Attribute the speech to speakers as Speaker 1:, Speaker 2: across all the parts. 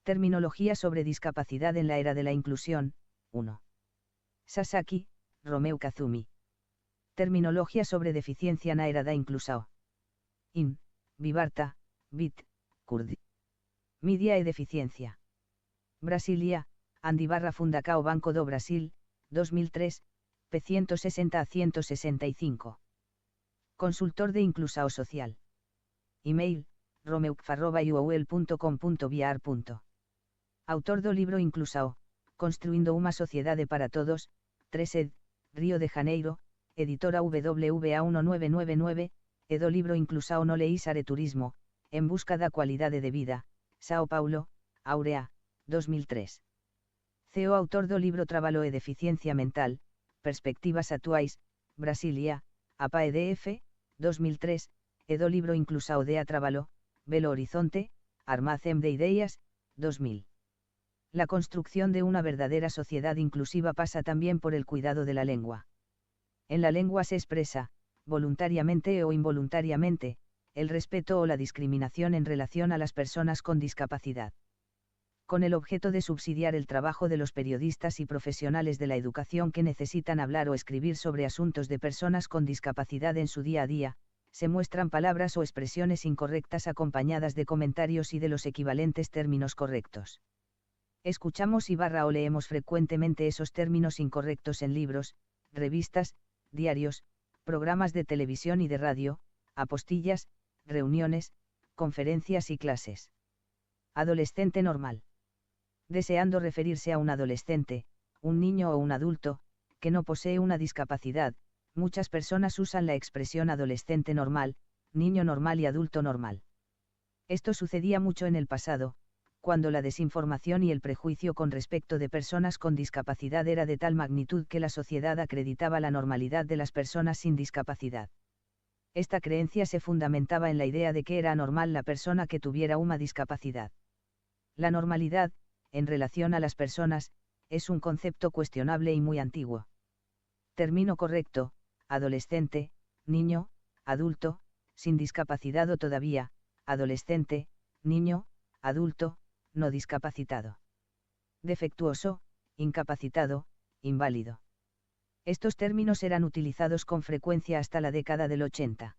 Speaker 1: Terminología sobre discapacidad en la era de la inclusión, 1. Sasaki, Romeu Kazumi. Terminología sobre deficiencia na era da inclusao. In, Vivarta, Bit, Kurdi. Media e deficiencia. Brasilia, Andibarra Fundacao Banco do Brasil, 2003, p. 160 a 165. Consultor de Inclusao Social. Email, romeuk@uol.com.br. Autor do libro Inclusao, Construindo unha sociedade para todos, 3 ed., Río de Janeiro, editora WWA 1999, e do libro Inclusao no leisare turismo, en busca da cualidade de vida, Sao Paulo, Aurea, 2003. CEO autor do libro Trabalo e deficiencia mental, Perspectivas actuais, Brasilia, APA EDF, 2003, e do libro Inclusao de a Trabalo, Belo Horizonte, Armazém de Ideas, 2000. La construcción de una verdadera sociedad inclusiva pasa también por el cuidado de la lengua. En la lengua se expresa, voluntariamente o involuntariamente, el respeto o la discriminación en relación a las personas con discapacidad. Con el objeto de subsidiar el trabajo de los periodistas y profesionales de la educación que necesitan hablar o escribir sobre asuntos de personas con discapacidad en su día a día, se muestran palabras o expresiones incorrectas acompañadas de comentarios y de los equivalentes términos correctos. Escuchamos o leemos frecuentemente esos términos incorrectos en libros, revistas, diarios, programas de televisión y de radio, apostillas, reuniones, conferencias y clases. Adolescente normal. Deseando referirse a un adolescente, un niño o un adulto, que no posee una discapacidad, muchas personas usan la expresión adolescente normal, niño normal y adulto normal. Esto sucedía mucho en el pasado, cuando la desinformación y el prejuicio con respecto de personas con discapacidad era de tal magnitud que la sociedad acreditaba la normalidad de las personas sin discapacidad. Esta creencia se fundamentaba en la idea de que era anormal la persona que tuviera una discapacidad. La normalidad, en relación a las personas, es un concepto cuestionable y muy antiguo. Término correcto: adolescente, niño, adulto, sin discapacidad o todavía, adolescente, niño, adulto, no discapacitado. Defectuoso, incapacitado, inválido. Estos términos eran utilizados con frecuencia hasta la década del 80.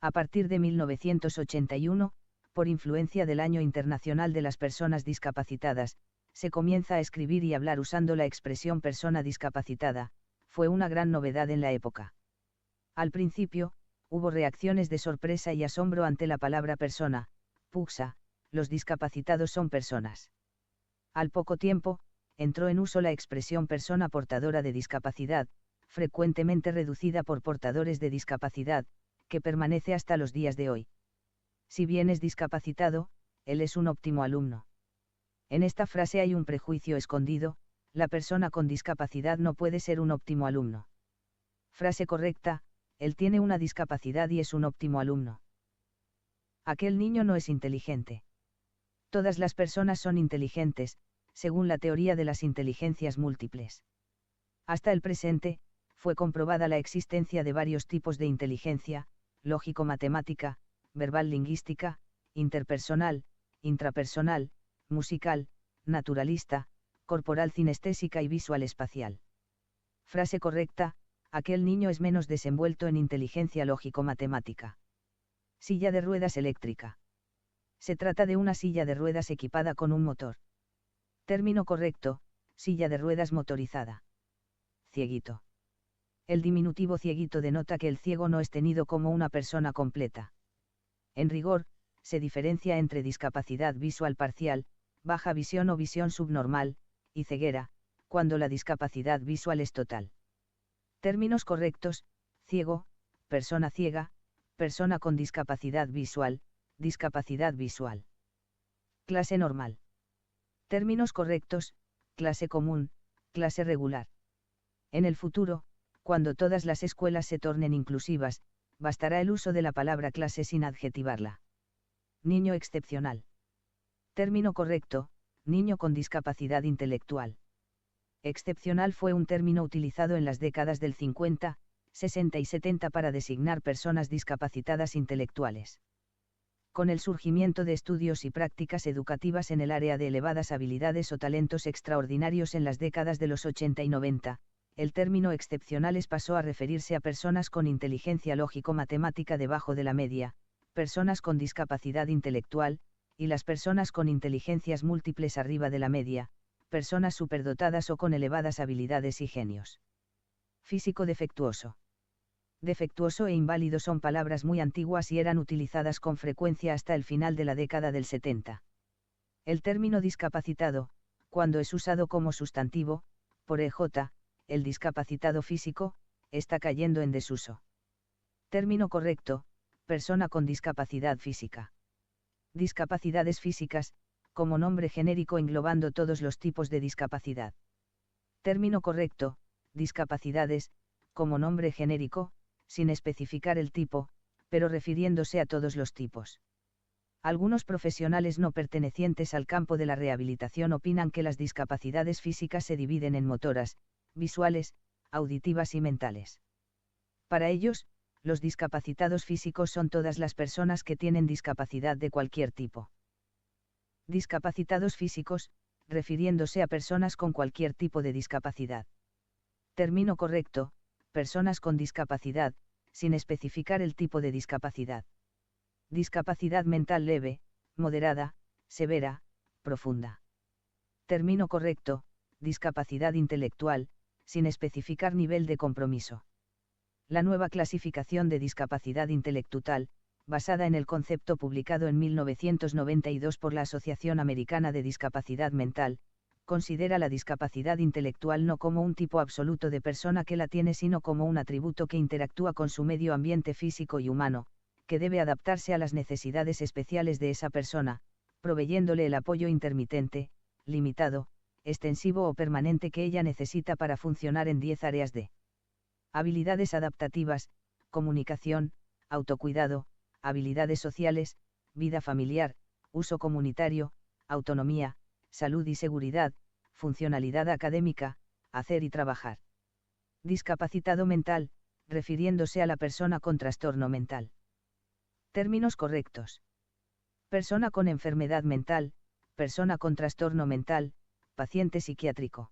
Speaker 1: A partir de 1981, por influencia del Año Internacional de las Personas Discapacitadas, se comienza a escribir y hablar usando la expresión persona discapacitada. Fue una gran novedad en la época. Al principio, hubo reacciones de sorpresa y asombro ante la palabra persona, puxa, los discapacitados son personas. Al poco tiempo, entró en uso la expresión persona portadora de discapacidad, frecuentemente reducida por portadores de discapacidad, que permanece hasta los días de hoy. Si bien es discapacitado, él es un óptimo alumno. En esta frase hay un prejuicio escondido: la persona con discapacidad no puede ser un óptimo alumno. Frase correcta: él tiene una discapacidad y es un óptimo alumno. Aquel niño no es inteligente. Todas las personas son inteligentes, según la teoría de las inteligencias múltiples. Hasta el presente, fue comprobada la existencia de varios tipos de inteligencia: lógico-matemática, verbal-lingüística, interpersonal, intrapersonal, musical, naturalista, corporal-cinestésica y visual-espacial. Frase correcta: aquel niño es menos desenvuelto en inteligencia lógico-matemática. Silla de ruedas eléctrica. Se trata de una silla de ruedas equipada con un motor. Término correcto: silla de ruedas motorizada. Cieguito. El diminutivo cieguito denota que el ciego no es tenido como una persona completa. En rigor, se diferencia entre discapacidad visual parcial, baja visión o visión subnormal, y ceguera, cuando la discapacidad visual es total. Términos correctos: ciego, persona ciega, persona con discapacidad visual, discapacidad visual. Clase normal. Términos correctos: clase común, clase regular. En el futuro, cuando todas las escuelas se tornen inclusivas, bastará el uso de la palabra clase sin adjetivarla. Niño excepcional. Término correcto: niño con discapacidad intelectual. Excepcional fue un término utilizado en las décadas del 50, 60 y 70 para designar personas discapacitadas intelectuales. Con el surgimiento de estudios y prácticas educativas en el área de elevadas habilidades o talentos extraordinarios en las décadas de los 80 y 90, el término excepcionales pasó a referirse a personas con inteligencia lógico-matemática debajo de la media, personas con discapacidad intelectual, y las personas con inteligencias múltiples arriba de la media, personas superdotadas o con elevadas habilidades y genios. Físico defectuoso. Defectuoso e inválido son palabras muy antiguas y eran utilizadas con frecuencia hasta el final de la década del 70. El término discapacitado, cuando es usado como sustantivo, por EJ, el discapacitado físico, está cayendo en desuso. Término correcto, persona con discapacidad física. Discapacidades físicas, como nombre genérico englobando todos los tipos de discapacidad. Término correcto, discapacidades, como nombre genérico, sin especificar el tipo, pero refiriéndose a todos los tipos. Algunos profesionales no pertenecientes al campo de la rehabilitación opinan que las discapacidades físicas se dividen en motoras, visuales, auditivas y mentales. Para ellos, los discapacitados físicos son todas las personas que tienen discapacidad de cualquier tipo. Discapacitados físicos, refiriéndose a personas con cualquier tipo de discapacidad. Término correcto, personas con discapacidad, sin especificar el tipo de discapacidad. Discapacidad mental leve, moderada, severa, profunda. Término correcto, discapacidad intelectual, sin especificar nivel de compromiso. La nueva clasificación de discapacidad intelectual, basada en el concepto publicado en 1992 por la Asociación Americana de Discapacidad Mental, considera la discapacidad intelectual no como un tipo absoluto de persona que la tiene, sino como un atributo que interactúa con su medio ambiente físico y humano, que debe adaptarse a las necesidades especiales de esa persona, proveyéndole el apoyo intermitente, limitado, extensivo o permanente que ella necesita para funcionar en 10 áreas de habilidades adaptativas, comunicación, autocuidado, habilidades sociales, vida familiar, uso comunitario, autonomía, salud y seguridad, funcionalidad académica, hacer y trabajar. Discapacitado mental, refiriéndose a la persona con trastorno mental. Términos correctos. Persona con enfermedad mental, persona con trastorno mental, paciente psiquiátrico.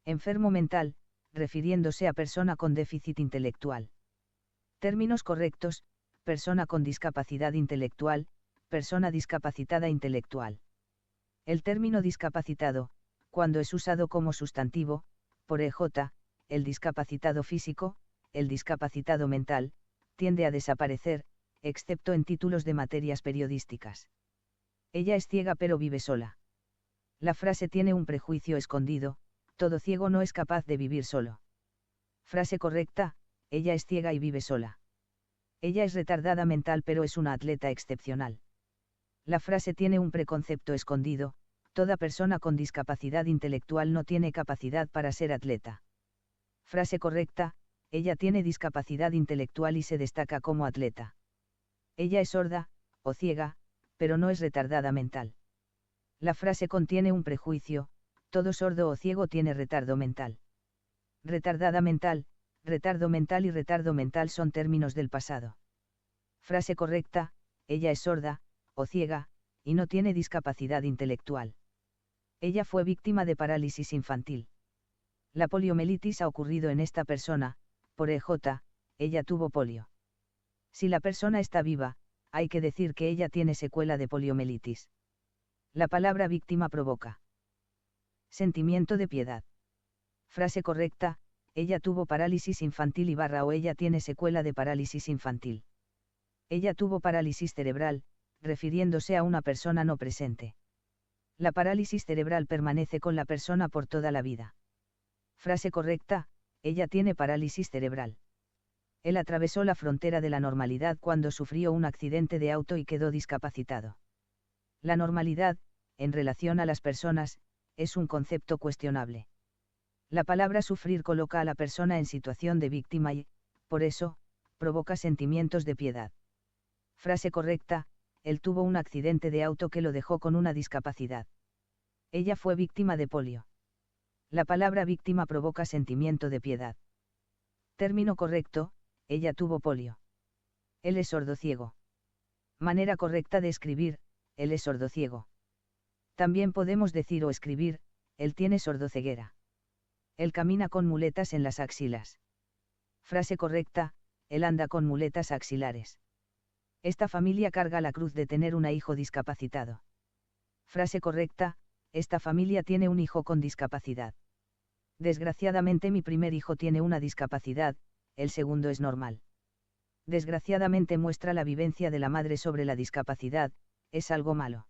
Speaker 1: Enfermo mental, refiriéndose a persona con déficit intelectual. Términos correctos, persona con discapacidad intelectual, persona discapacitada intelectual. El término discapacitado, cuando es usado como sustantivo, por EJ, el discapacitado físico, el discapacitado mental, tiende a desaparecer, excepto en títulos de materias periodísticas. Ella es ciega pero vive sola. La frase tiene un prejuicio escondido, todo ciego no es capaz de vivir solo. Frase correcta, ella es ciega y vive sola. Ella es retardada mental pero es una atleta excepcional. La frase tiene un preconcepto escondido, toda persona con discapacidad intelectual no tiene capacidad para ser atleta. Frase correcta, ella tiene discapacidad intelectual y se destaca como atleta. Ella es sorda, o ciega, pero no es retardada mental. La frase contiene un prejuicio, todo sordo o ciego tiene retardo mental. Retardada mental, retardo mental y retardo mental son términos del pasado. Frase correcta, ella es sorda, o ciega, y no tiene discapacidad intelectual. Ella fue víctima de parálisis infantil. La poliomielitis ha ocurrido en esta persona, por EJ, ella tuvo polio. Si la persona está viva, hay que decir que ella tiene secuela de poliomielitis. La palabra víctima provoca sentimiento de piedad. Frase correcta, ella tuvo parálisis infantil o ella tiene secuela de parálisis infantil. Ella tuvo parálisis cerebral, refiriéndose a una persona no presente. La parálisis cerebral permanece con la persona por toda la vida. Frase correcta, ella tiene parálisis cerebral. Él atravesó la frontera de la normalidad cuando sufrió un accidente de auto y quedó discapacitado. La normalidad, en relación a las personas, es un concepto cuestionable. La palabra sufrir coloca a la persona en situación de víctima y, por eso, provoca sentimientos de piedad. Frase correcta, él tuvo un accidente de auto que lo dejó con una discapacidad. Ella fue víctima de polio. La palabra víctima provoca sentimiento de piedad. Término correcto, ella tuvo polio. Él es sordo-ciego. Manera correcta de escribir, él es sordociego. También podemos decir o escribir, él tiene sordoceguera. Él camina con muletas en las axilas. Frase correcta, él anda con muletas axilares. Esta familia carga la cruz de tener un hijo discapacitado. Frase correcta, esta familia tiene un hijo con discapacidad. Desgraciadamente mi primer hijo tiene una discapacidad, el segundo es normal. Desgraciadamente muestra la vivencia de la madre sobre la discapacidad, es algo malo.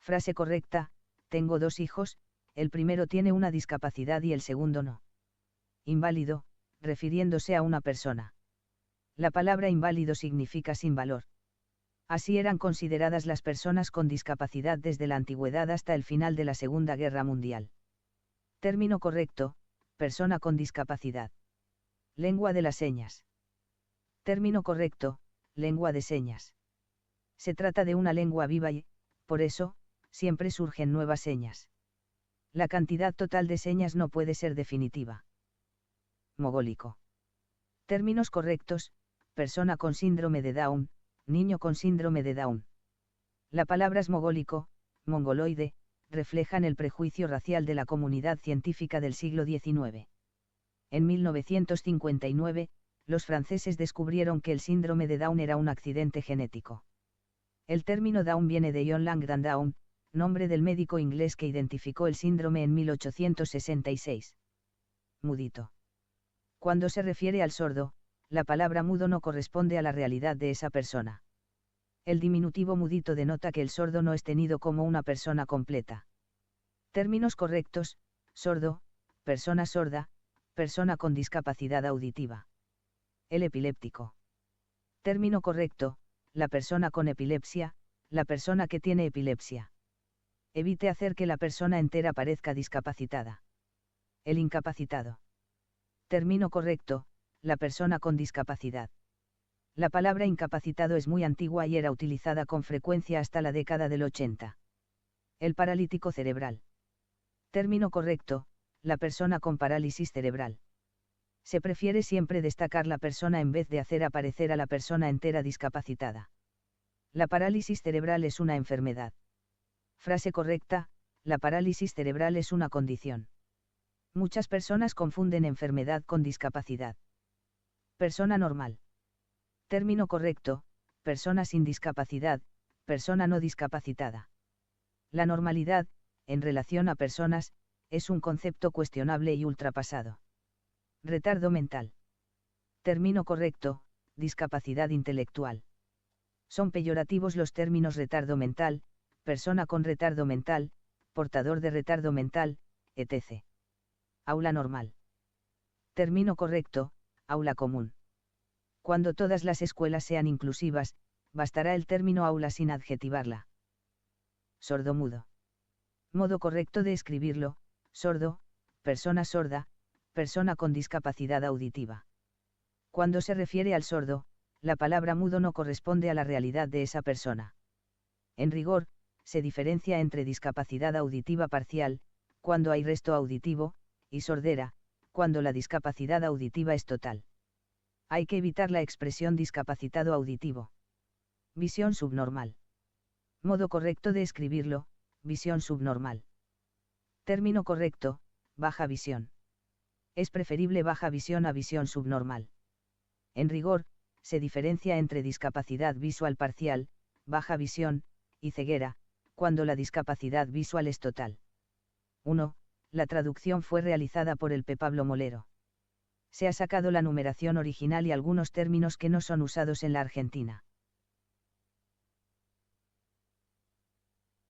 Speaker 1: Frase correcta, tengo 2 hijos, el primero tiene una discapacidad y el segundo no. Inválido, refiriéndose a una persona. La palabra inválido significa sin valor. Así eran consideradas las personas con discapacidad desde la antigüedad hasta el final de la Segunda Guerra Mundial. Término correcto, persona con discapacidad. Lengua de las señas. Término correcto, lengua de señas. Se trata de una lengua viva y, por eso, siempre surgen nuevas señas. La cantidad total de señas no puede ser definitiva. Mogólico. Términos correctos, persona con síndrome de Down, niño con síndrome de Down. La palabra mogólico, mongoloide, reflejan el prejuicio racial de la comunidad científica del siglo XIX. En 1959, los franceses descubrieron que el síndrome de Down era un accidente genético. El término Down viene de John Langdon Down, nombre del médico inglés que identificó el síndrome en 1866. Mudito. Cuando se refiere al sordo, la palabra mudo no corresponde a la realidad de esa persona. El diminutivo mudito denota que el sordo no es tenido como una persona completa. Términos correctos: sordo, persona sorda, persona con discapacidad auditiva. El epiléptico. Término correcto: la persona con epilepsia, la persona que tiene epilepsia. Evite hacer que la persona entera parezca discapacitada. El incapacitado. Término correcto: la persona con discapacidad. La palabra incapacitado es muy antigua y era utilizada con frecuencia hasta la década del 80. El paralítico cerebral. Término correcto: la persona con parálisis cerebral. Se prefiere siempre destacar la persona en vez de hacer aparecer a la persona entera discapacitada. La parálisis cerebral es una enfermedad. Frase correcta: la parálisis cerebral es una condición. Muchas personas confunden enfermedad con discapacidad. Persona normal. Término correcto: persona sin discapacidad, persona no discapacitada. La normalidad, en relación a personas, es un concepto cuestionable y ultrapasado. Retardo mental. Término correcto: discapacidad intelectual. Son peyorativos los términos retardo mental, persona con retardo mental, portador de retardo mental, etc. Aula normal. Término correcto: aula común. Cuando todas las escuelas sean inclusivas, bastará el término aula sin adjetivarla. Sordomudo. Modo correcto de escribirlo: sordo, persona sorda, persona con discapacidad auditiva. Cuando se refiere al sordo, la palabra mudo no corresponde a la realidad de esa persona. En rigor, se diferencia entre discapacidad auditiva parcial, cuando hay resto auditivo, y sordera, cuando la discapacidad auditiva es total. Hay que evitar la expresión discapacitado auditivo. Visión subnormal. Modo correcto de escribirlo: visión subnormal. Término correcto: baja visión. Es preferible baja visión a visión subnormal. En rigor, se diferencia entre discapacidad visual parcial, baja visión, y ceguera, cuando la discapacidad visual es total. 1. La traducción fue realizada por el P. Pablo Molero. Se ha sacado la numeración original y algunos términos que no son usados en la Argentina.